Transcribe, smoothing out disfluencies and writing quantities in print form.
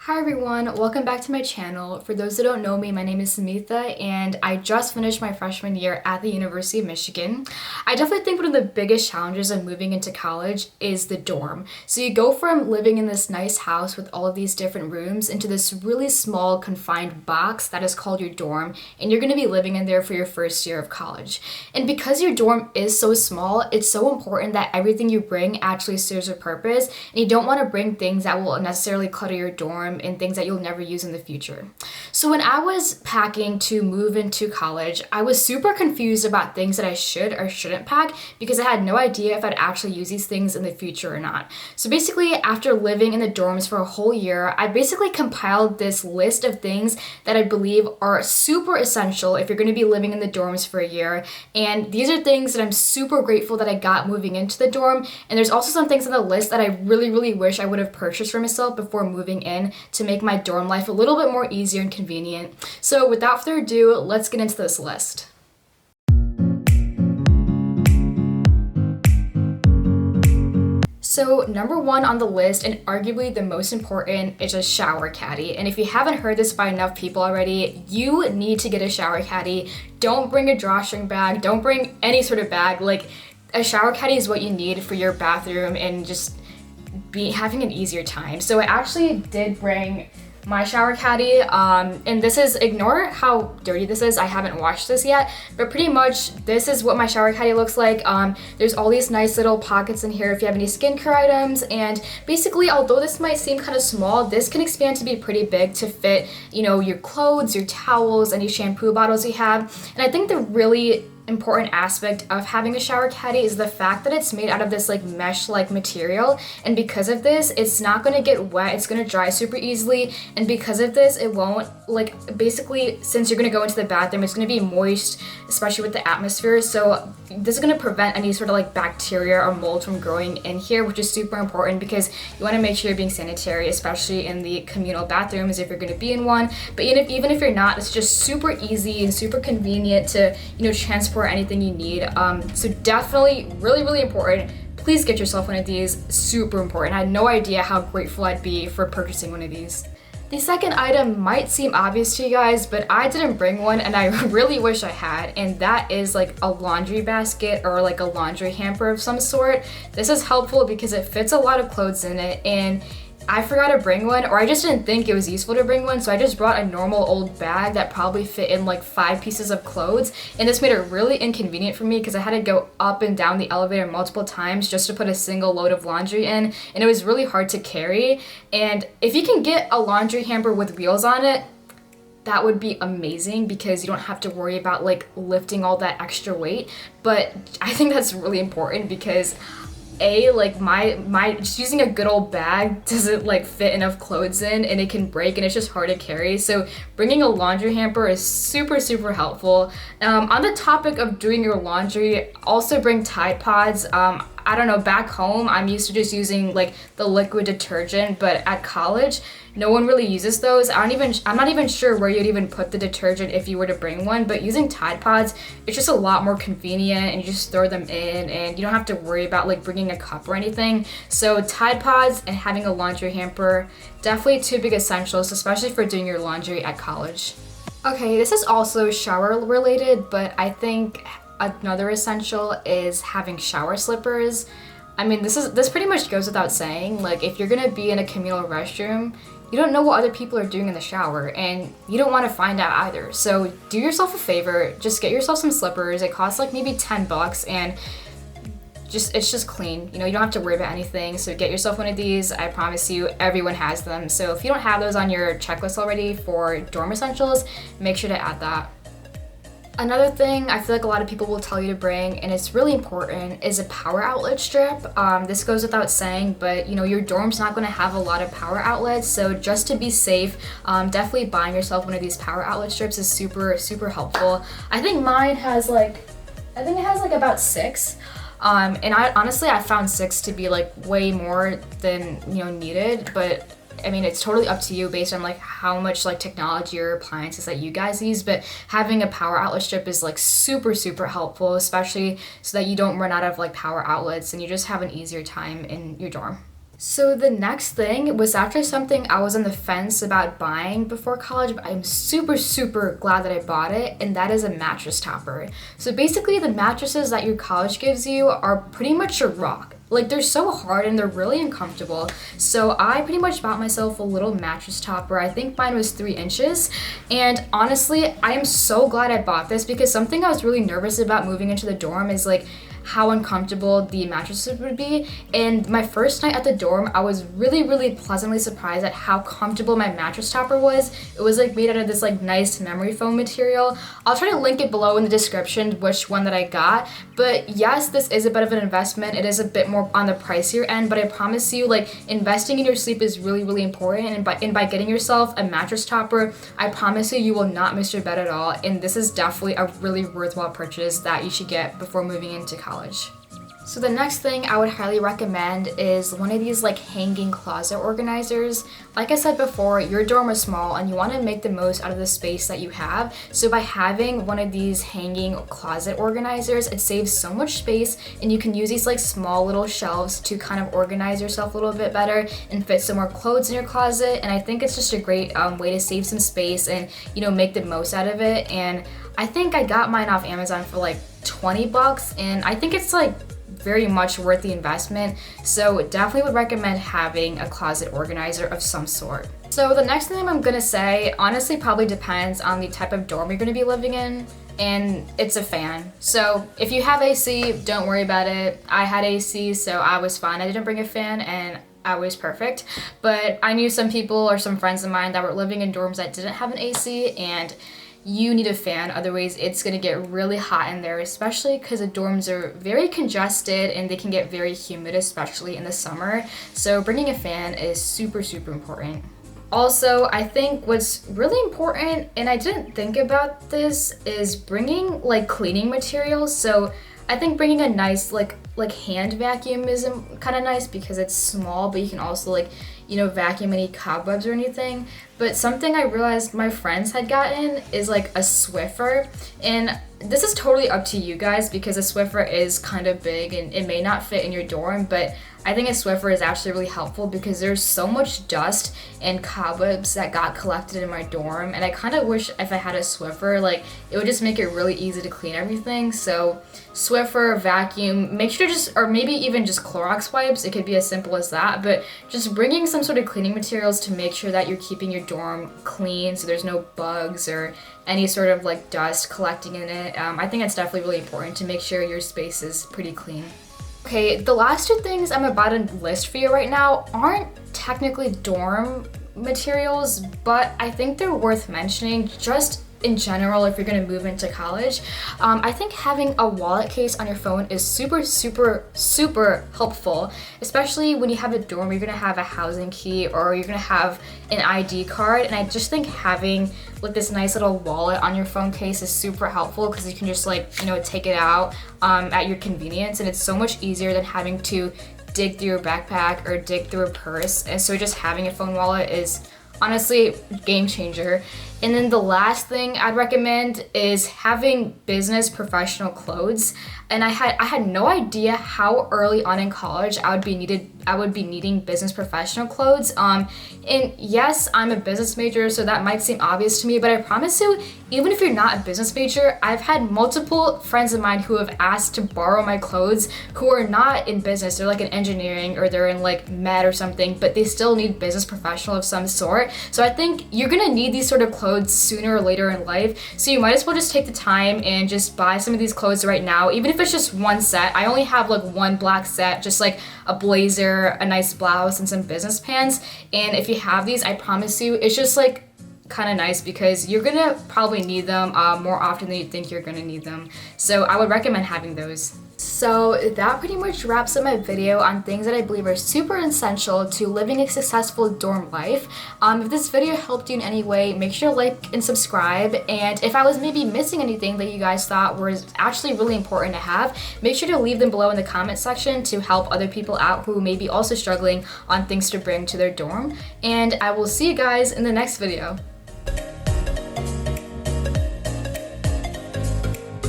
Hi everyone, welcome back to my channel. For those that don't know me, my name is Samitha and I just finished my freshman year at the University of Michigan. I definitely think one of the biggest challenges of moving into college is the dorm. So you go from living in this nice house with all of these different rooms into this really small confined box that is called your dorm, and you're going to be living in there for your first year of college. And because your dorm is so small, it's so important that everything you bring actually serves a purpose, and you don't want to bring things that will necessarily clutter your dorm and things that you'll never use in the future. So when I was packing to move into college, I was super confused about things that I should or shouldn't pack because I had no idea if I'd actually use these things in the future or not. So basically, after living in the dorms for a whole year, I basically compiled this list of things that I believe are super essential if you're going to be living in the dorms for a year. And these are things that I'm super grateful that I got moving into the dorm. And there's also some things on the list that I really wish I would have purchased for myself before moving in to make my dorm life a little bit more easier and convenient. So without further ado, let's get into this list. So number one on the list, and arguably the most important, is a shower caddy. And if you haven't heard this by enough people already, you need to get a shower caddy. Don't bring a drawstring bag, don't bring any sort of bag. Like, a shower caddy is what you need for your bathroom and just having an easier time. So I actually did bring my shower caddy, and this is, ignore how dirty this is, I haven't washed this yet, but pretty much this is what my shower caddy looks like. There's all these nice little pockets in here if you have any skincare items, and basically, although this might seem kind of small, this can expand to be pretty big to fit, your clothes, your towels, any shampoo bottles you have. And I think the really important aspect of having a shower caddy is the fact that it's made out of this mesh material, and because of this it's not going to get wet, it's going to dry super easily, and because of this it won't, basically, since you're going to go into the bathroom, it's going to be moist, especially with the atmosphere, so this is going to prevent any sort of bacteria or mold from growing in here, which is super important because you want to make sure you're being sanitary, especially in the communal bathrooms if you're going to be in one. But even if you're not, it's just super easy and super convenient to transport anything you need. So definitely really important. Please get yourself one of these. Super important. I had no idea how grateful I'd be for purchasing one of these. The second item might seem obvious to you guys, but I didn't bring one and I really wish I had, and that is a laundry basket or a laundry hamper of some sort. This is helpful because it fits a lot of clothes in it, and I forgot to bring one, or I just didn't think it was useful to bring one, so I just brought a normal old bag that probably fit in 5 pieces of clothes, and this made it really inconvenient for me because I had to go up and down the elevator multiple times just to put a single load of laundry in, and it was really hard to carry. And if you can get a laundry hamper with wheels on it, that would be amazing because you don't have to worry about lifting all that extra weight. But I think that's really important because my just using a good old bag doesn't fit enough clothes in, and it can break and it's just hard to carry. So bringing a laundry hamper is super helpful. On the topic of doing your laundry, also bring Tide Pods. I don't know, back home I'm used to just using the liquid detergent, but at college no one really uses those. I'm not even sure where you'd even put the detergent if you were to bring one, but using Tide Pods, it's just a lot more convenient, and you just throw them in and you don't have to worry about bringing a cup or anything. So Tide Pods and having a laundry hamper, definitely two big essentials, especially for doing your laundry at college. Okay, this is also shower related, but I think another essential is having shower slippers. I mean, this pretty much goes without saying. If you're gonna be in a communal restroom, you don't know what other people are doing in the shower, and you don't want to find out either. So do yourself a favor, just get yourself some slippers. It costs maybe $10, and it's just clean. You don't have to worry about anything. So get yourself one of these. I promise you, everyone has them. So if you don't have those on your checklist already for dorm essentials, make sure to add that. Another thing I feel a lot of people will tell you to bring, and it's really important, is a power outlet strip. This goes without saying, but your dorm's not going to have a lot of power outlets, so just to be safe, definitely buying yourself one of these power outlet strips is super helpful. I think mine has about 6. And I found 6 to be way more than needed, but I mean, it's totally up to you based on how much technology or appliances that you guys use, but having a power outlet strip is super helpful, especially so that you don't run out of power outlets and you just have an easier time in your dorm. So the next thing was actually something I was on the fence about buying before college, but I'm super, super glad that I bought it, and that is a mattress topper. So basically the mattresses that your college gives you are pretty much a rock. Like, they're so hard and they're really uncomfortable. So I pretty much bought myself a little mattress topper. I think mine was 3 inches. And honestly, I am so glad I bought this because something I was really nervous about moving into the dorm is like how uncomfortable the mattresses would be. And my first night at the dorm, I was really, really pleasantly surprised at how comfortable my mattress topper was. It was like made out of this like nice memory foam material. I'll try to link it below in the description which one that I got. But yes, this is a bit of an investment. It is a bit more on the pricier end, but I promise you, like, investing in your sleep is really, really important. And by getting yourself a mattress topper, I promise you, you will not miss your bed at all. And this is definitely a really worthwhile purchase that you should get before moving into college. So the next thing I would highly recommend is one of these like hanging closet organizers. Like I said before, your dorm is small and you want to make the most out of the space that you have. So by having one of these hanging closet organizers, it saves so much space, and you can use these like small little shelves to kind of organize yourself a little bit better and fit some more clothes in your closet. And I think it's just a great way to save some space and, you know, make the most out of it. And I think I got mine off Amazon for like 20 bucks, and I think it's like very much worth the investment. So definitely would recommend having a closet organizer of some sort. So the next thing I'm gonna say honestly probably depends on the type of dorm you're gonna be living in, and it's a fan. So if you have AC, don't worry about it. I had AC, so I was fine. I didn't bring a fan and I was perfect. But I knew some people or some friends of mine that were living in dorms that didn't have an AC, and you need a fan, otherwise it's gonna get really hot in there, especially because the dorms are very congested and they can get very humid, especially in the summer. So bringing a fan is super, super important. Also, I think what's really important, and I didn't think about this, is bringing like cleaning materials. So I think bringing a nice like hand vacuum is kind of nice because it's small, but you can also like, you know, vacuum any cobwebs or anything. But something I realized my friends had gotten is like a Swiffer, and this is totally up to you guys because a Swiffer is kind of big and it may not fit in your dorm, but I think a Swiffer is actually really helpful because there's so much dust and cobwebs that got collected in my dorm, and I kind of wish if I had a Swiffer, like, it would just make it really easy to clean everything. So Swiffer, vacuum, make sure to just, or maybe even just Clorox wipes, it could be as simple as that, but just bringing some sort of cleaning materials to make sure that you're keeping your dorm clean so there's no bugs or any sort of like dust collecting in it. I think it's definitely really important to make sure your space is pretty clean. Okay, the last 2 things I'm about to list for you right now aren't technically dorm materials, but I think they're worth mentioning just in general if you're gonna move into college. I think having a wallet case on your phone is super, super, super helpful, especially when you have a dorm, you're gonna have a housing key or you're gonna have an ID card. And I just think having like this nice little wallet on your phone case is super helpful because you can just like, you know, take it out at your convenience, and it's so much easier than having to dig through your backpack or dig through a purse. And so just having a phone wallet is honestly game changer. And then the last thing I'd recommend is having business professional clothes. And I had no idea how early on in college I would be needing business professional clothes. And yes, I'm a business major, so that might seem obvious to me, but I promise you, even if you're not a business major, I've had multiple friends of mine who have asked to borrow my clothes who are not in business. They're like in engineering or they're in like med or something, but they still need business professional of some sort. So I think you're gonna need these sort of clothes sooner or later in life. So you might as well just take the time and just buy some of these clothes right now, even if it's just one set. I only have like one black set, just like a blazer, a nice blouse, and some business pants. And if you have these, I promise you, it's just like kind of nice because you're gonna probably need them more often than you think you're gonna need them. So I would recommend having those. So that pretty much wraps up my video on things that I believe are super essential to living a successful dorm life. If this video helped you in any way, make sure to like and subscribe. And if I was maybe missing anything that you guys thought was actually really important to have, make sure to leave them below in the comment section to help other people out who may be also struggling on things to bring to their dorm. And I will see you guys in the next video.